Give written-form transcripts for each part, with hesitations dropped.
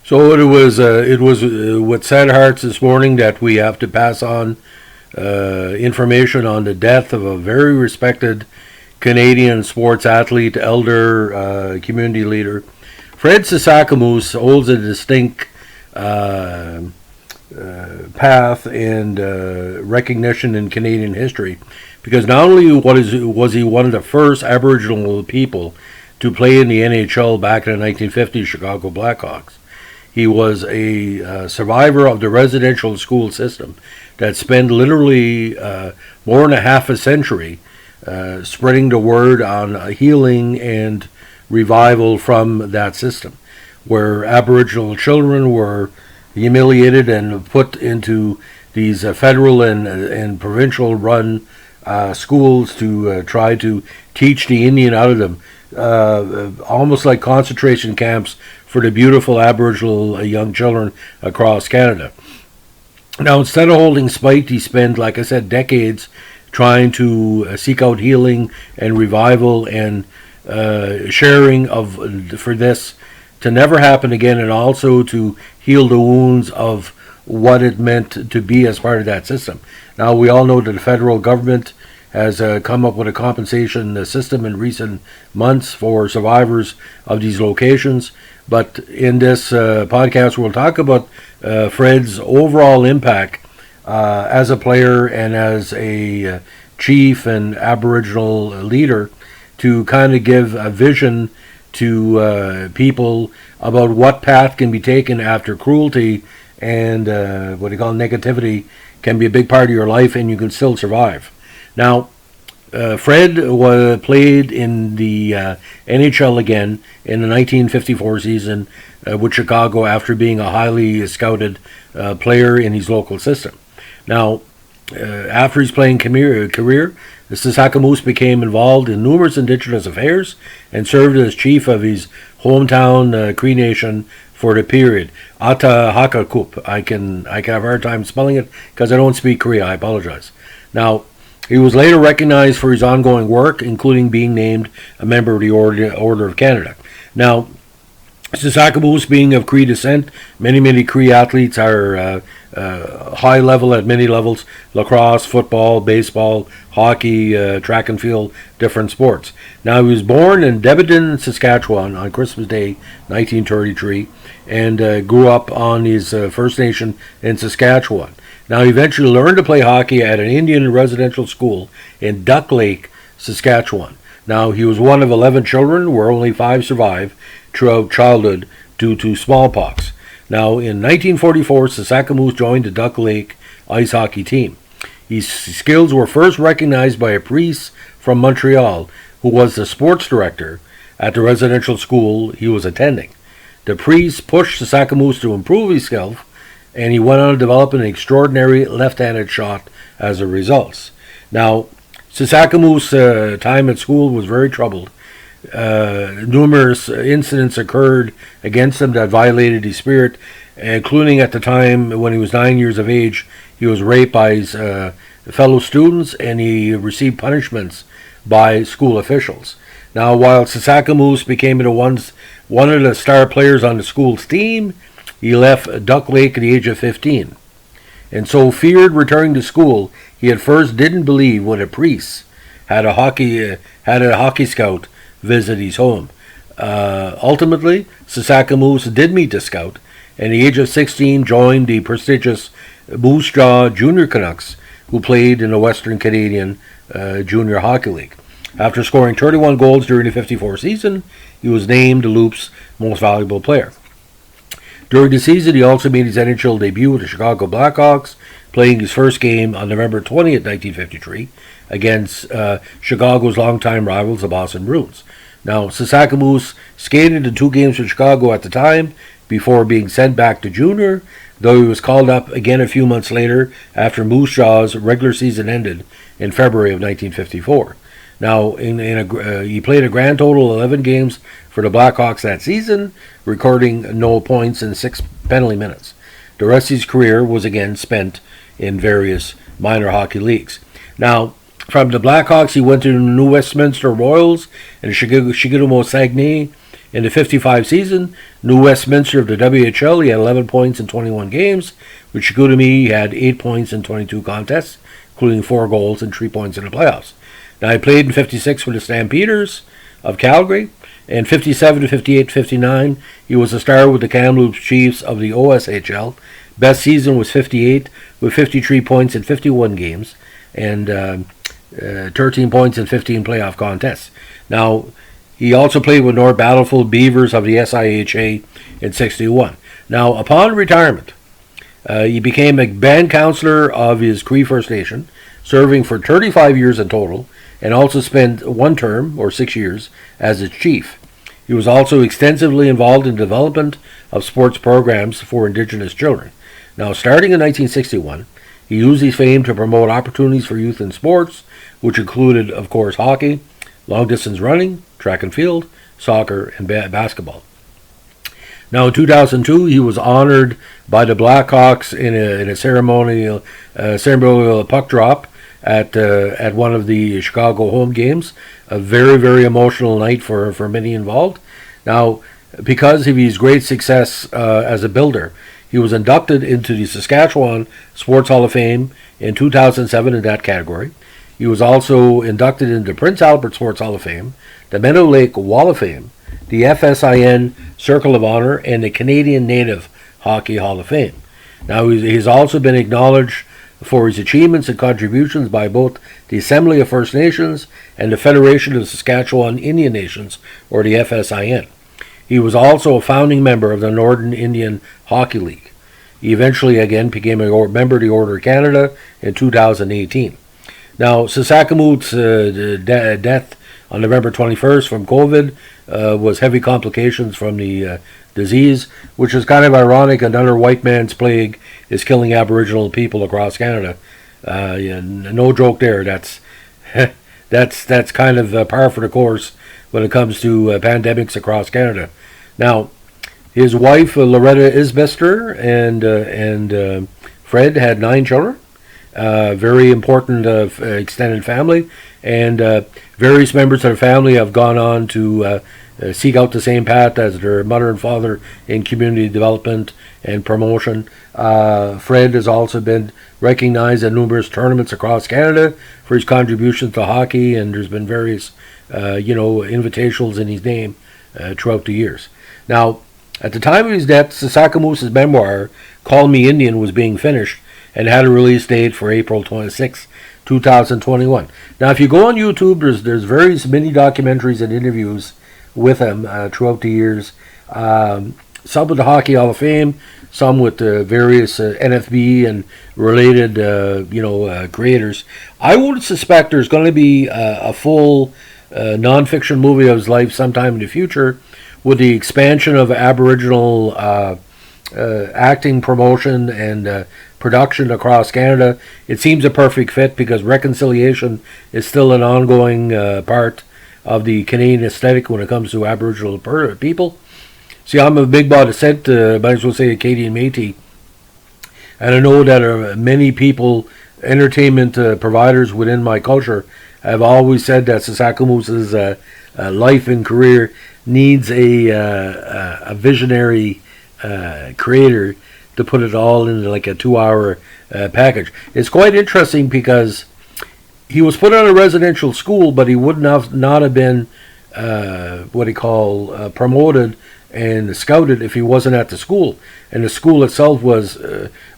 So it was with sad hearts this morning that we have to pass on information on the death of a very respected Canadian sports athlete, elder, community leader. Fred Sasakamoose holds a distinct uh, path and recognition in Canadian history because not only was he one of the first Aboriginal people to play in the NHL back in the 1950s Chicago Blackhawks, he was a survivor of the residential school system that spent literally more than a half a century spreading the word on healing and revival from that system, where Aboriginal children were humiliated and put into these federal and provincial run schools to try to teach the Indian out of them, almost like concentration camps for the beautiful Aboriginal young children across Canada. Now, instead of holding spite, he spent, like I said, decades trying to seek out healing and revival and sharing of for this to never happen again, and also to heal the wounds of what it meant to be as part of that system. Now, we all know that the federal government has come up with a compensation system in recent months for survivors of these locations. But in this podcast, we'll talk about Fred's overall impact as a player and as a chief and Aboriginal leader, to kind of give a vision to people about what path can be taken after cruelty and what they call negativity can be a big part of your life and you can still survive. Now, Fred played in the NHL again in the 1954 season with Chicago after being a highly scouted player in his local system. Now, after his playing career, the Sasakamoose became involved in numerous Indigenous affairs and served as chief of his hometown Cree Nation for the period. Atahakakup. I can have a hard time spelling it because I don't speak Cree. I apologize. Now, he was later recognized for his ongoing work, including being named a member of the Order of Canada. Now, Sasakamoose being of Cree descent, many Cree athletes are high level at many levels: lacrosse, football, baseball, hockey, track and field, different sports. Now, he was born in Debeton, Saskatchewan on Christmas Day, 1933, and grew up on his First Nation in Saskatchewan. Now, he eventually learned to play hockey at an Indian residential school in Duck Lake, Saskatchewan. Now, he was one of 11 children, where only 5 survived throughout childhood due to smallpox. Now, in 1944, Sasakamoose joined the Duck Lake ice hockey team. His skills were first recognized by a priest from Montreal, who was the sports director at the residential school he was attending. The priest pushed Sasakamoose to improve his skills, and he went on to develop an extraordinary left-handed shot as a result. Now, Sasakamoose's time at school was very troubled. Numerous incidents occurred against him that violated his spirit, including at the time when he was 9 years of age. He was raped by his fellow students, and he received punishments by school officials. Now, while Sasakamoose became one of the star players on the school's team, he left Duck Lake at the age of 15. And so feared returning to school, he at first didn't believe when a priest had a hockey scout visit his home. Ultimately, Sasakamoose did meet the scout, and at the age of 16 joined the prestigious Moose Jaw Junior Canucks, who played in the Western Canadian Junior Hockey League. After scoring 31 goals during the 54 season, he was named the Loop's most valuable player. During the season, he also made his NHL debut with the Chicago Blackhawks, playing his first game on November 20th, 1953, against Chicago's longtime rivals, the Boston Bruins. Now, Sasakamoose skated in 2 games for Chicago at the time before being sent back to junior, though he was called up again a few months later after Moose Jaw's regular season ended in February of 1954. Now, he played a grand total of 11 games for the Blackhawks that season, recording no points in 6 penalty minutes. The rest of his career was again spent in various minor hockey leagues. Now, from the Blackhawks, he went to the New Westminster Royals and Chicago Saguenay, In the 55 season, New Westminster of the WHL, he had 11 points in 21 games, which Chicoutimi had 8 points in 22 contests, including 4 goals and 3 points in the playoffs. Now, he played in 56 for the Stampeders of Calgary, and 57 to 58 59, he was a star with the Kamloops Chiefs of the OSHL. Best season was 58, with 53 points in 51 games, and 13 points in 15 playoff contests. Now, he also played with North Battlefield Beavers of the SIHA in 61. Now, upon retirement, he became a band counselor of his Cree First Nation, serving for 35 years in total, and also spent one term, or 6 years, as its chief. He was also extensively involved in development of sports programs for Indigenous children. Now, starting in 1961, he used his fame to promote opportunities for youth in sports, which included, of course, hockey, long-distance running, track and field, soccer, and basketball. Now, in 2002, he was honored by the Blackhawks in a ceremonial puck drop at one of the Chicago home games. A very, very emotional night for many involved. Now, because of his great success as a builder, he was inducted into the Saskatchewan Sports Hall of Fame in 2007 in that category. He was also inducted into Prince Albert Sports Hall of Fame, the Meadow Lake Wall of Fame, the FSIN Circle of Honor, and the Canadian Native Hockey Hall of Fame. Now, he's also been acknowledged for his achievements and contributions by both the Assembly of First Nations and the Federation of Saskatchewan Indian Nations, or the FSIN. He was also a founding member of the Northern Indian Hockey League. He eventually again became a member of the Order of Canada in 2018. Now, Sasakamoose's death on November 21st from COVID was heavy complications from the disease, which is kind of ironic. Another white man's plague is killing Aboriginal people across Canada. No joke there. That's kind of par for the course when it comes to pandemics across Canada. Now, his wife Loretta Isbester and Fred had 9 children. Very important extended family, and various members of the family have gone on to seek out the same path as their mother and father in community development and promotion. Fred has also been recognized at numerous tournaments across Canada for his contributions to hockey, and there's been various invitations in his name throughout the years. Now, at the time of his death, Sasakamoose's memoir, Call Me Indian, was being finished and had a release date for April 26, 2021. Now, if you go on YouTube, there's various mini documentaries and interviews with him throughout the years. Some with the Hockey Hall of Fame, some with various NFB and related, creators. I would suspect there's going to be a full non-fiction movie of his life sometime in the future, with the expansion of Aboriginal acting, promotion, and production across Canada. It seems a perfect fit because reconciliation is still an ongoing part of the Canadian aesthetic when it comes to Aboriginal people. See, I'm a big bought descent, might as well say Acadian Métis, and I know that many people, entertainment providers within my culture, have always said that Sasakamoose's life and career needs a visionary creator to put it all into like a 2-hour package. It's quite interesting because he was put on a residential school, but he would not have been promoted and scouted if he wasn't at the school. And the school itself was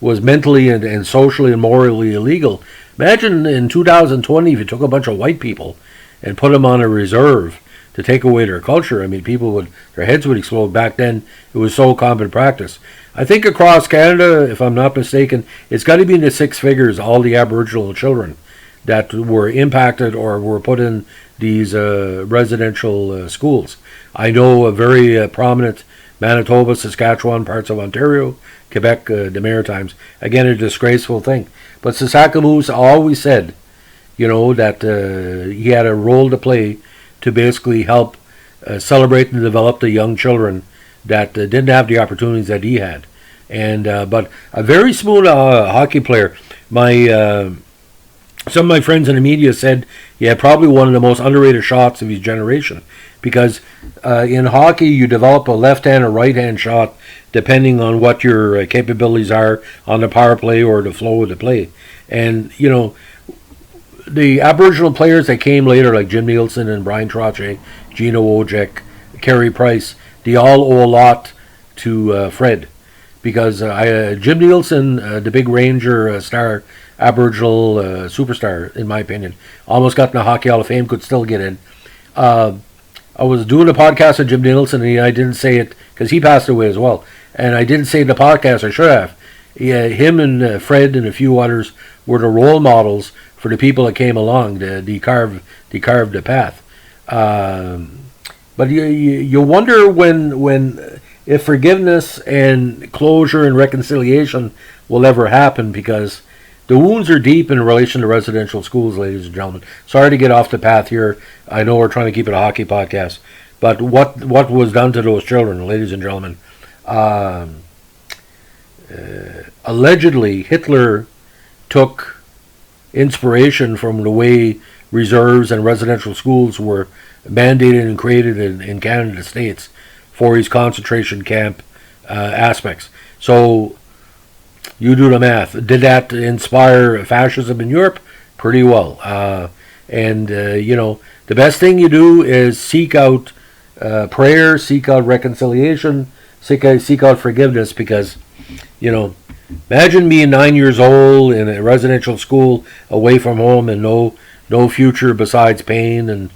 mentally and socially and morally illegal. Imagine in 2020 if you took a bunch of white people and put them on a reserve to take away their culture. I mean, their heads would explode. Back then, it was so common practice. I think across Canada, if I'm not mistaken, it's got to be in the 6 figures, all the Aboriginal children that were impacted or were put in these residential schools. I know a very prominent Manitoba, Saskatchewan, parts of Ontario, Quebec, the Maritimes. Again, a disgraceful thing. But Sasakamoose always said, that he had a role to play to basically help celebrate and develop the young children that didn't have the opportunities that he had. And but a very smooth hockey player. Some of my friends in the media said he had probably one of the most underrated shots of his generation. because in hockey you develop a left-hand or right-hand shot depending on what your capabilities are on the power play or the flow of the play. And, you know, the Aboriginal players that came later, like Jim Nielsen and Brian Trottier, Gino Wojcik, Carey Price, they all owe a lot to Fred. Because Jim Nielsen, the big Ranger star, Aboriginal superstar, in my opinion, almost got in the Hockey Hall of Fame, could still get in. I was doing a podcast with Jim Nielsen, and I didn't say it because he passed away as well. And I didn't say in the podcast, I should have. Him and Fred and a few others were the role models for the people that came along. They carved the path. But you wonder when if forgiveness and closure and reconciliation will ever happen, because the wounds are deep in relation to residential schools, ladies and gentlemen. Sorry to get off the path here. I know we're trying to keep it a hockey podcast, but what was done to those children, ladies and gentlemen? Allegedly, Hitler took inspiration from the way reserves and residential schools were mandated and created in Canada States for his concentration camp aspects. So you do the math. Did that inspire fascism in Europe? Pretty well. You know, the best thing you do is seek out prayer, seek out reconciliation, seek out forgiveness, because, you know, imagine being 9 years old in a residential school away from home and no future besides pain, and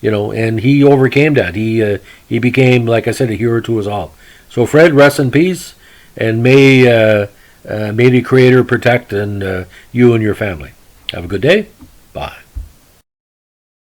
you know, and he overcame that. He became, like I said, a hero to us all. So Fred, rest in peace, and may the Creator protect you and your family. Have a good day. Bye.